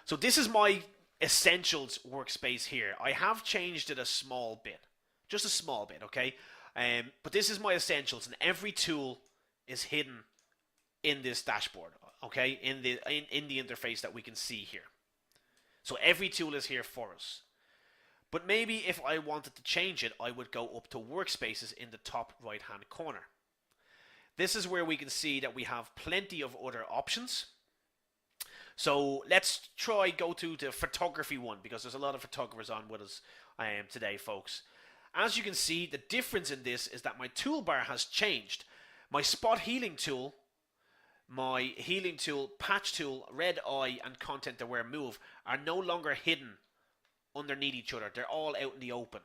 So this is my Essentials workspace here. I have changed it a small bit, just a small bit, okay? But this is my Essentials, and every tool is hidden in this dashboard, okay, in the interface that we can see here. So every tool is here for us. But maybe if I wanted to change it, I would go up to Workspaces in the top right hand corner. This is where we can see that we have plenty of other options. So let's go to the photography one, because there's a lot of photographers on with us today, folks. As you can see, the difference in this is that my toolbar has changed. My spot healing tool, my healing tool, patch tool, red eye, and content aware move are no longer hidden underneath each other. They're all out in the open.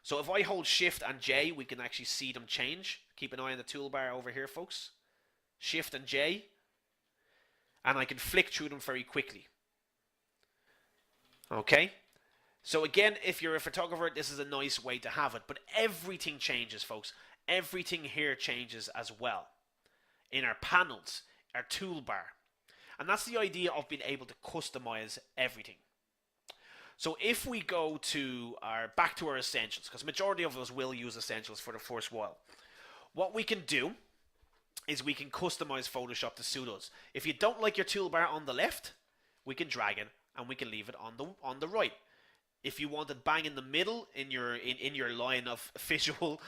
So if I hold Shift and J, we can actually see them change. Keep an eye on the toolbar over here, folks. Shift and J. And I can flick through them very quickly. Okay. So again, if you're a photographer, this is a nice way to have it. But everything changes, folks. Everything here changes as well. In our panels, our toolbar. And that's the idea of being able to customize everything. So if we go to back to our Essentials, because majority of us will use Essentials for the first while, what we can do is we can customize Photoshop to suit us. If you don't like your toolbar on the left, we can drag it and we can leave it on the right. If you want it bang in the middle in your line of visual,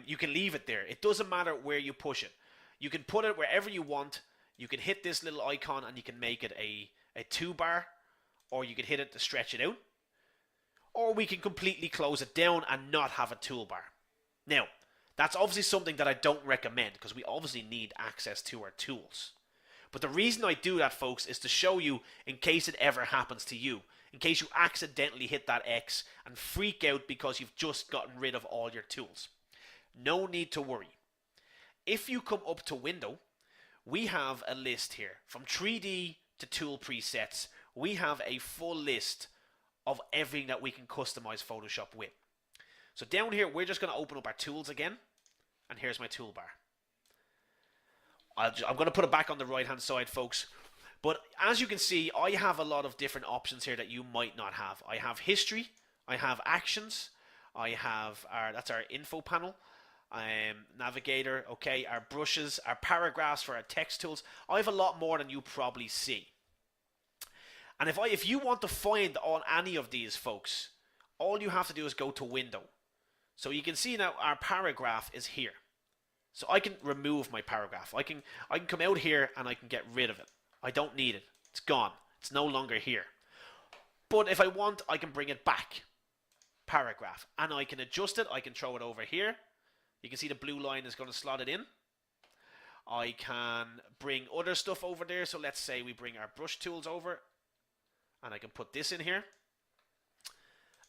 you can leave it there. It doesn't matter where you push it. You can put it wherever you want. You can hit this little icon and you can make it a 2-bar, or you can hit it to stretch it out. Or we can completely close it down and not have a toolbar. Now, that's obviously something that I don't recommend, because we obviously need access to our tools. But the reason I do that, folks, is to show you in case it ever happens to you. In case you accidentally hit that X and freak out because you've just gotten rid of all your tools. No need to worry. If you come up to Window, we have a list here. From 3D to tool presets, we have a full list of everything that we can customize Photoshop with. So down here, we're just going to open up our tools again. And here's my toolbar. I'm going to put it back on the right hand side, folks. But as you can see, I have a lot of different options here that you might not have. I have history, I have actions, I have that's our info panel, navigator, okay, our brushes, our paragraphs for our text tools. I have a lot more than you probably see. And if you want to find on any of these, folks, all you have to do is go to Window. So you can see now our paragraph is here. So I can remove my paragraph. I can come out here and I can get rid of it. I don't need it. It's gone. It's no longer here. But if I want, I can bring it back. Paragraph. And I can adjust it. I can throw it over here. You can see the blue line is going to slot it in. I can bring other stuff over there. So let's say we bring our brush tools over. And I can put this in here.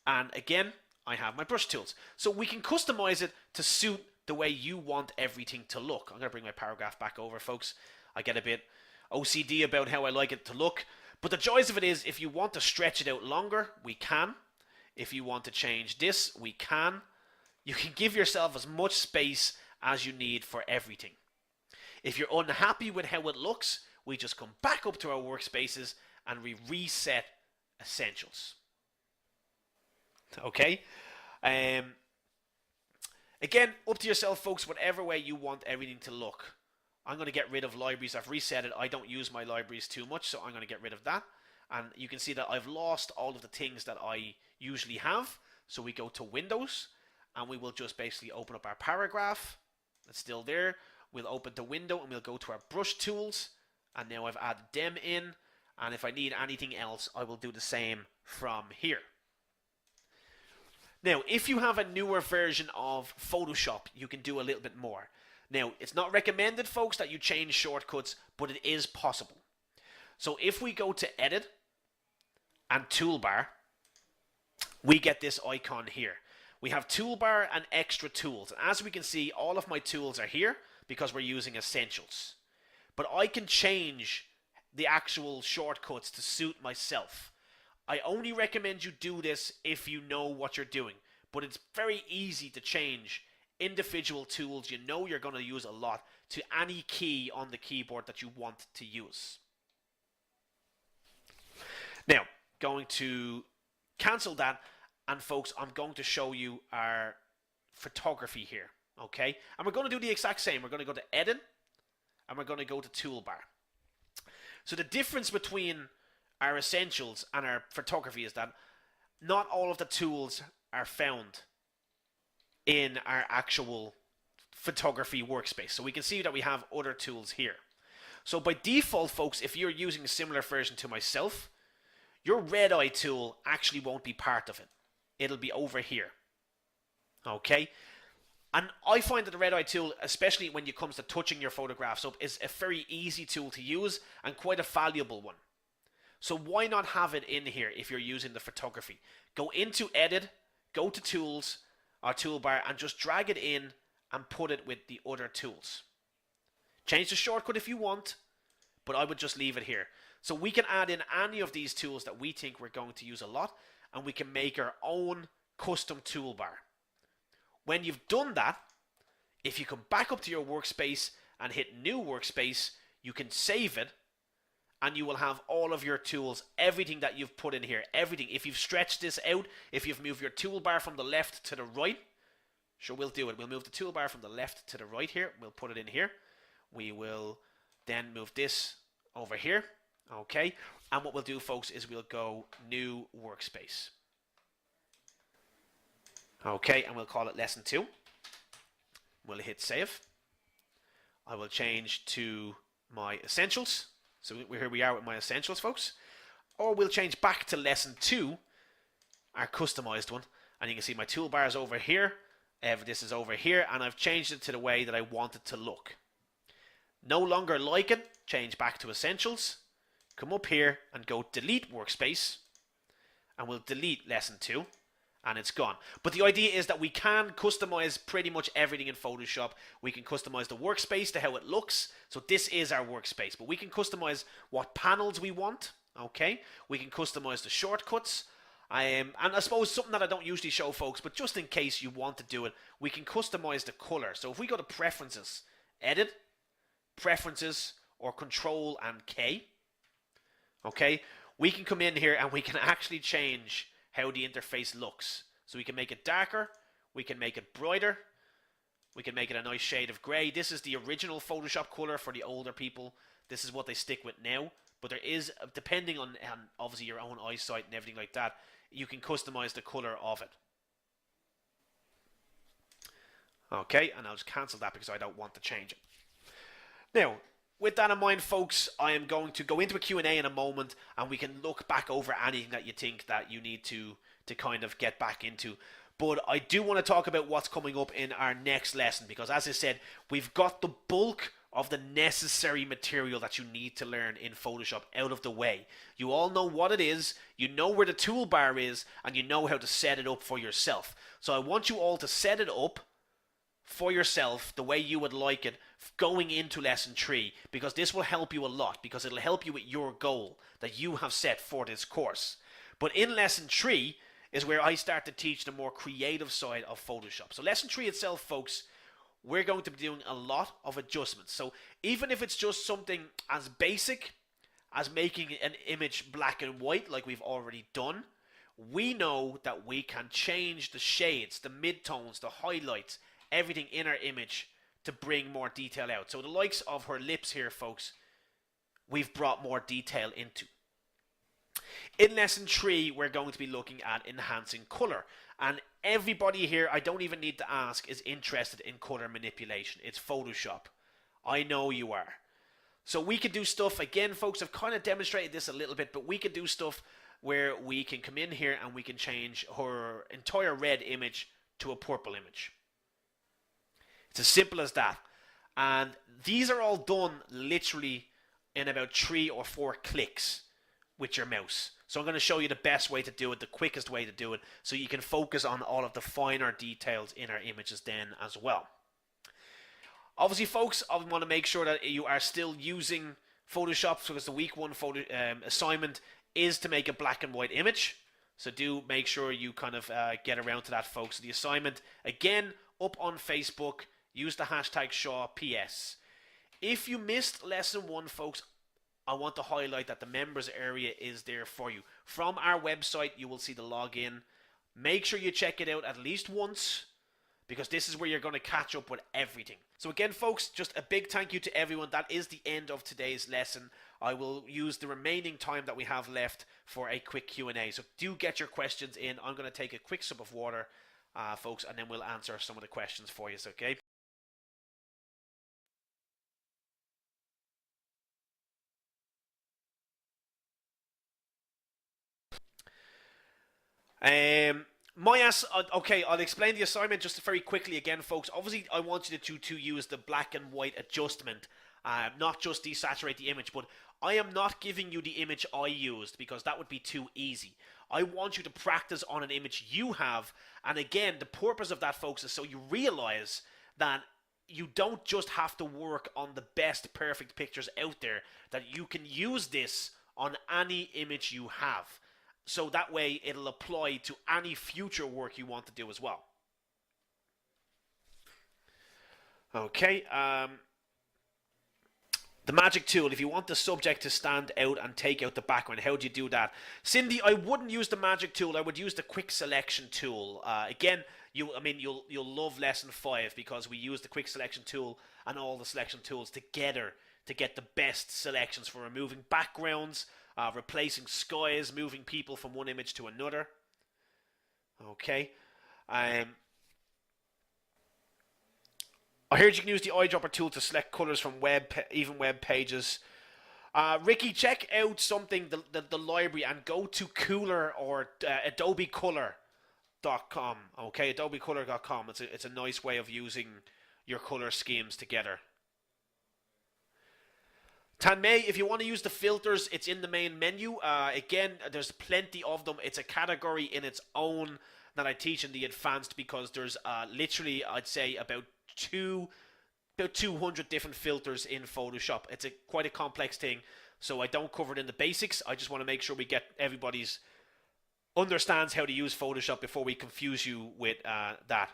And again, I have my brush tools. So we can customize it to suit the way you want everything to look. I'm going to bring my paragraph back over, folks. I get a bit OCD about how I like it to look. But the joys of it is, if you want to stretch it out longer, we can. If you want to change this, we can. You can give yourself as much space as you need for everything. If you're unhappy with how it looks, we just come back up to our workspaces and we reset Essentials. Okay? Again, up to yourself, folks, whatever way you want everything to look. I'm going to get rid of libraries. I've reset it. I don't use my libraries too much, so I'm going to get rid of that. And you can see that I've lost all of the things that I usually have. So we go to Windows, and we will just basically open up our paragraph. It's still there. We'll open the window, and we'll go to our brush tools. And now I've added them in. And if I need anything else, I will do the same from here. Now, if you have a newer version of Photoshop, you can do a little bit more. Now, it's not recommended, folks, that you change shortcuts, but it is possible. So if we go to Edit and Toolbar, we get this icon here. We have Toolbar and Extra Tools. And as we can see, all of my tools are here because we're using Essentials. But I can change the actual shortcuts to suit myself. I only recommend you do this if you know what you're doing. But it's very easy to change individual tools you know you're going to use a lot to any key on the keyboard that you want to use. Now, going to cancel that, and folks, I'm going to show you our photography here, okay? And we're going to do the exact same. We're going to go to Edit, and we're going to go to Toolbar. So the difference between our Essentials and our photography is that not all of the tools are found in our actual photography workspace. So we can see that we have other tools here. So by default, folks, if you're using a similar version to myself, your red eye tool actually won't be part of it. It'll be over here. Okay? And I find that the red eye tool, especially when it comes to touching your photographs up, is a very easy tool to use and quite a valuable one. So why not have it in here if you're using the photography? Go into Edit, go to Tools, or Toolbar, and just drag it in and put it with the other tools. Change the shortcut if you want, but I would just leave it here. So we can add in any of these tools that we think we're going to use a lot, and we can make our own custom toolbar. When you've done that, if you come back up to your workspace and hit New Workspace, you can save it, and you will have all of your tools, everything that you've put in here, everything. If you've stretched this out, if you've moved your toolbar from the left to the right, sure, we'll do it. We'll move the toolbar from the left to the right here. We'll put it in here. We will then move this over here. Okay. And what we'll do, folks, is we'll go New Workspace. Okay. And we'll call it Lesson 2. We'll hit Save. I will change to my Essentials. So here we are with my Essentials, folks. Or we'll change back to Lesson 2, our customized one. And you can see my toolbar is over here. This is over here. And I've changed it to the way that I want it to look. No longer like it. Change back to Essentials. Come up here and go Delete Workspace. And we'll delete Lesson 2. And it's gone. But the idea is that we can customize pretty much everything in Photoshop. We can customize the workspace to how it looks. So this is our workspace. But we can customize what panels we want. Okay. We can customize the shortcuts. And I suppose something that I don't usually show, folks, but just in case you want to do it, we can customize the color. So if we go to Preferences, Edit, Preferences, or Control and K. Okay. We can come in here and we can actually change how the interface looks. So we can make it darker, we can make it brighter, we can make it a nice shade of grey. This is the original Photoshop colour for the older people. This is what they stick with now. But there is, depending on obviously your own eyesight and everything like that, you can customise the colour of it. Okay, and I'll just cancel that because I don't want to change it. Now, with that in mind, folks, I am going to go into a Q&A in a moment, and we can look back over anything that you think that you need to kind of get back into. But I do want to talk about what's coming up in our next lesson, because as I said, we've got the bulk of the necessary material that you need to learn in Photoshop out of the way. You all know what it is, you know where the toolbar is, and you know how to set it up for yourself. So I want you all to set it up for yourself the way you would like it going into Lesson 3, because this will help you a lot, because it'll help you with your goal that you have set for this course. But in Lesson 3 is where I start to teach the more creative side of Photoshop. So Lesson 3 itself, folks, we're going to be doing a lot of adjustments. So even if it's just something as basic as making an image black and white like we've already done, we know that we can change the shades, the midtones, the highlights, everything in our image to bring more detail out. So the likes of her lips here, folks, we've brought more detail into. In Lesson 3, we're going to be looking at enhancing color. And everybody here, I don't even need to ask, is interested in color manipulation. It's Photoshop. I know you are. So we could do stuff, again, folks, I've kind of demonstrated this a little bit, but we could do stuff where we can come in here and we can change her entire red image to a purple image. It's as simple as that. And these are all done literally in about 3 or 4 clicks with your mouse. So I'm going to show you the best way to do it, the quickest way to do it, so you can focus on all of the finer details in our images then as well. Obviously, folks, I want to make sure that you are still using Photoshop, because the week 1 assignment is to make a black and white image. So do make sure you kind of get around to that, folks. The assignment, again, up on Facebook. Use the hashtag ShawPS. If you missed lesson 1, folks, I want to highlight that the members area is there for you. From our website, you will see the login. Make sure you check it out at least once, because this is where you're going to catch up with everything. So again, folks, just a big thank you to everyone. That is the end of today's lesson. I will use the remaining time that we have left for a quick Q&A. So do get your questions in. I'm going to take a quick sip of water, folks, and then we'll answer some of the questions for you, okay? Okay, I'll explain the assignment just very quickly again, folks. Obviously, I want you to use the black and white adjustment, not just desaturate the image, but I am not giving you the image I used, because that would be too easy. I want you to practice on an image you have, and again, the purpose of that, folks, is so you realize that you don't just have to work on the best perfect pictures out there, that you can use this on any image you have. So that way it'll apply to any future work you want to do as well. Okay, the magic tool, if you want the subject to stand out and take out the background, how do you do that? Cindy, I wouldn't use the magic tool. I would use the quick selection tool. Again, you'll love lesson 5, because we use the quick selection tool and all the selection tools together to get the best selections for removing backgrounds, replacing skies, moving people from one image to another. Okay. I heard you can use the eyedropper tool to select colors from even web pages. Ricky, check out something, the library, and go to Cooler or AdobeColor.com. Okay, AdobeColor.com. It's a nice way of using your color schemes together. Tanmay, if you want to use the filters, it's in the main menu. Again, there's plenty of them. It's a category in its own that I teach in the advanced, because there's literally, I'd say, about 200 different filters in Photoshop. It's quite a complex thing, so I don't cover it in the basics. I just want to make sure we get everybody's understands how to use Photoshop before we confuse you with that.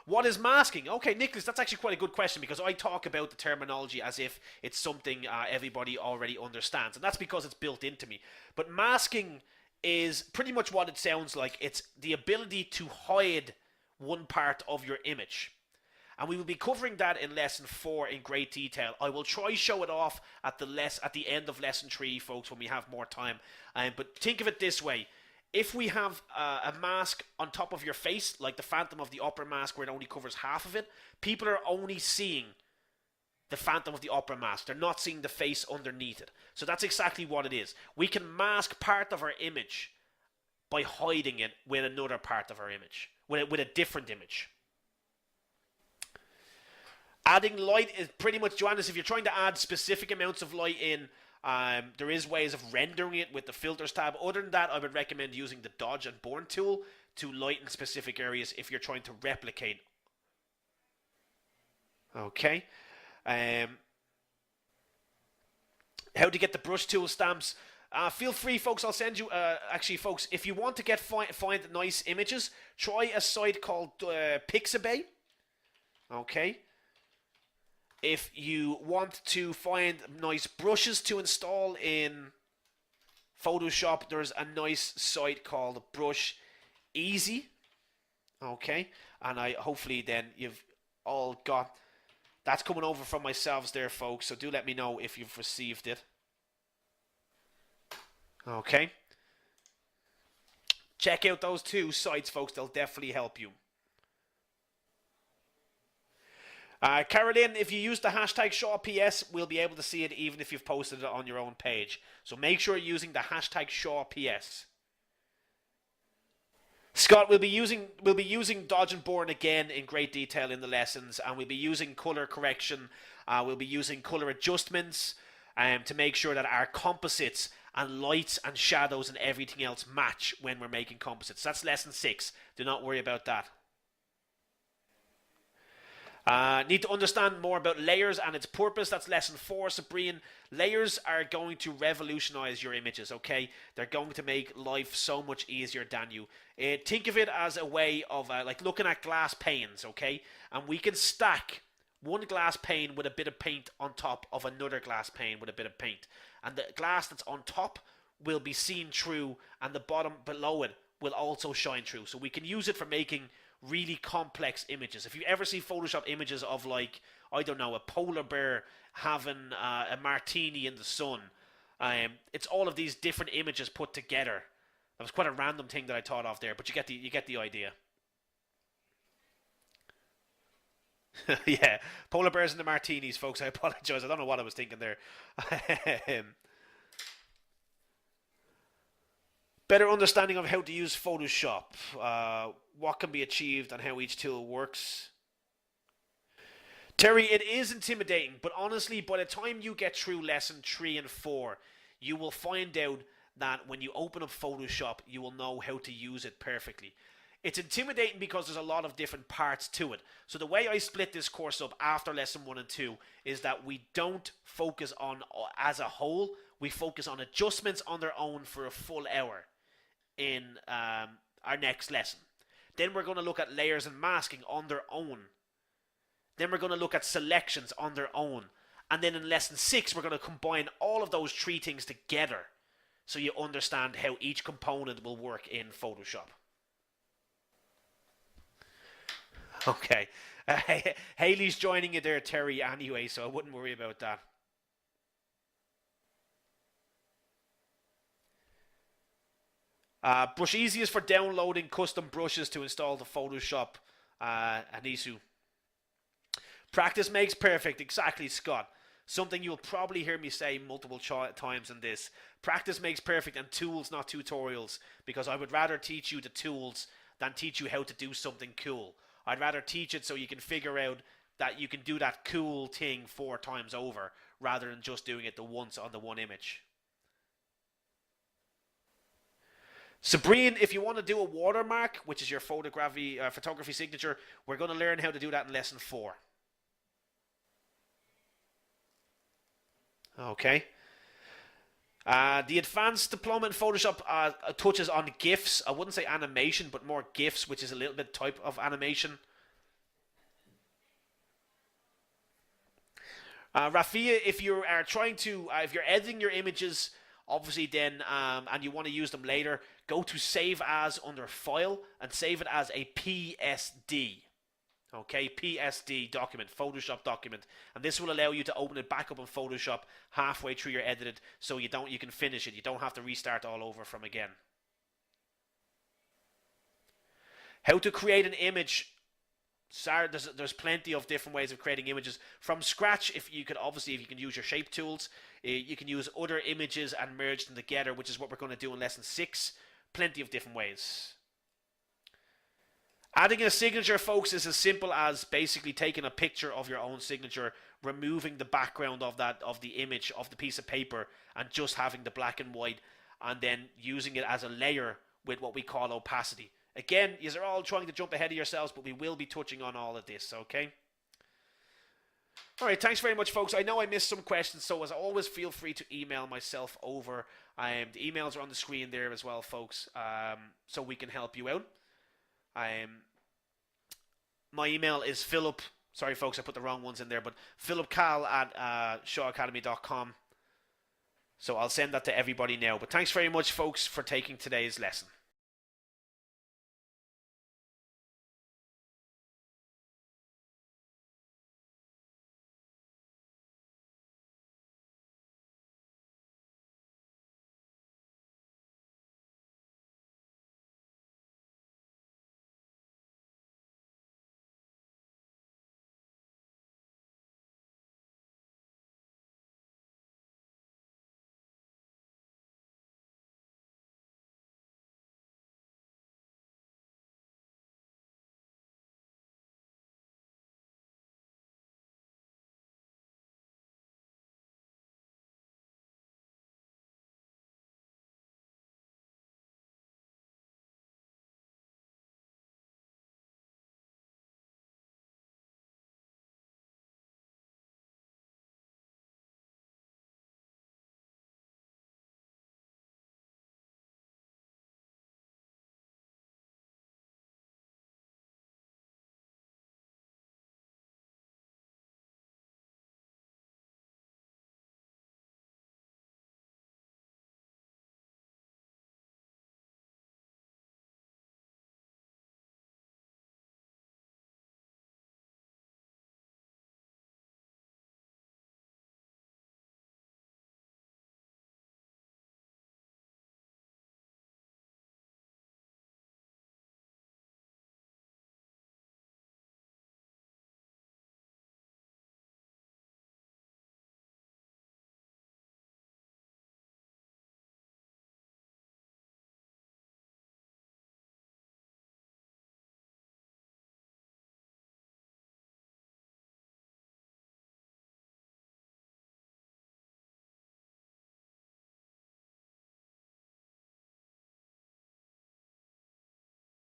What is masking? Okay, Nicholas, that's actually quite a good question, because I talk about the terminology as if it's something everybody already understands, and that's because it's built into me. But masking is pretty much what it sounds like. It's the ability to hide one part of your image. And we will be covering that in lesson 4 in great detail. I will try show it off at the end of lesson 3, folks, when we have more time. But think of it this way. If we have a mask on top of your face, like the Phantom of the Opera mask, where it only covers half of it, people are only seeing the Phantom of the Opera mask. They're not seeing the face underneath it. So that's exactly what it is. We can mask part of our image by hiding it with another part of our image, with a different image. Adding light is pretty much, Johannes, if you're trying to add specific amounts of light in, there is ways of rendering it with the filters tab. Other than that, I would recommend using the dodge and burn tool to lighten specific areas if you're trying to replicate. Okay. How to get the brush tool stamps? Feel free, folks. I'll send you. Actually, folks, if you want to find nice images, try a site called Pixabay. Okay. If you want to find nice brushes to install in Photoshop, there's a nice site called Brush Easy. Okay, and hopefully then you've all got that's coming over from myself there, folks. So do let me know if you've received it. Okay, check out those 2 sites, folks. They'll definitely help you. Caroline, if you use the hashtag ShawPS, we'll be able to see it even if you've posted it on your own page. So make sure you're using the hashtag ShawPS. Scott, we'll be using dodge and burn again in great detail in the lessons, and we'll be using color correction We'll be using color adjustments to make sure that our composites and lights and shadows and everything else match when we're making composites. That's lesson 6. Do not worry about that. Need to understand more about layers and its purpose. That's lesson 4, Sabrine. Layers are going to revolutionize your images, okay? They're going to make life so much easier than you. Think of it as a way of like looking at glass panes, okay? And we can stack one glass pane with a bit of paint on top of another glass pane with a bit of paint. And the glass that's on top will be seen through, and the bottom below it will also shine through. So we can use it for making really complex images. If you ever see Photoshop images of, like, I don't know, a polar bear having a martini in the sun, it's all of these different images put together. That was quite a random thing that I thought of there, but you get the idea. Yeah, polar bears and the martinis, folks. I apologize. I don't know what I was thinking there. Better understanding of how to use Photoshop, what can be achieved, and how each tool works. Terry, it is intimidating, but honestly, by the time you get through lesson 3 and 4, you will find out that when you open up Photoshop, you will know how to use it perfectly. It's intimidating because there's a lot of different parts to it. So the way I split this course up after lesson 1 and 2 is that we don't focus on as a whole. We focus on adjustments on their own for a full hour in our next lesson. Then we're going to look at layers and masking on their own. Then we're going to look at selections on their own. And then in lesson 6, we're going to combine all of those 3 things together so you understand how each component will work in Photoshop. Okay. Haley's joining you there, Terry, anyway, so I wouldn't worry about that. Brush easiest for downloading custom brushes to install the Photoshop, Anisu. Practice makes perfect. Exactly, Scott. Something you'll probably hear me say multiple times in this. Practice makes perfect, and tools, not tutorials. Because I would rather teach you the tools than teach you how to do something cool. I'd rather teach it so you can figure out that you can do that cool thing 4 times over, rather than just doing it the once on the one image. Sabrine, if you want to do a watermark, which is your photography signature, we're going to learn how to do that in lesson 4. Okay. The advanced diploma in Photoshop touches on GIFs. I wouldn't say animation, but more GIFs, which is a little bit type of animation. Rafia, if you are trying to, if you're editing your images, obviously then, and you want to use them later, go to Save As under File and save it as a PSD. Okay, PSD document, Photoshop document, and this will allow you to open it back up in Photoshop halfway through your edited, so you can finish it. You don't have to restart all over from again. How to create an image. Sorry, there's plenty of different ways of creating images from scratch. If you can use your shape tools, you can use other images and merge them together, which is what we're going to do in lesson 6. Plenty of different ways. Adding a signature, folks, is as simple as basically taking a picture of your own signature, removing the background of the image of the piece of paper, and just having the black and white, and then using it as a layer with what we call opacity. Again, you're all trying to jump ahead of yourselves, but we will be touching on all of this, okay? All right, thanks very much, folks. I know I missed some questions, so as always, feel free to email myself over. The emails are on the screen there as well, folks, so we can help you out. My email is Philip. Sorry, folks, I put the wrong ones in there, but philipcal@shawacademy.com. So I'll send that to everybody now. But thanks very much, folks, for taking today's lesson.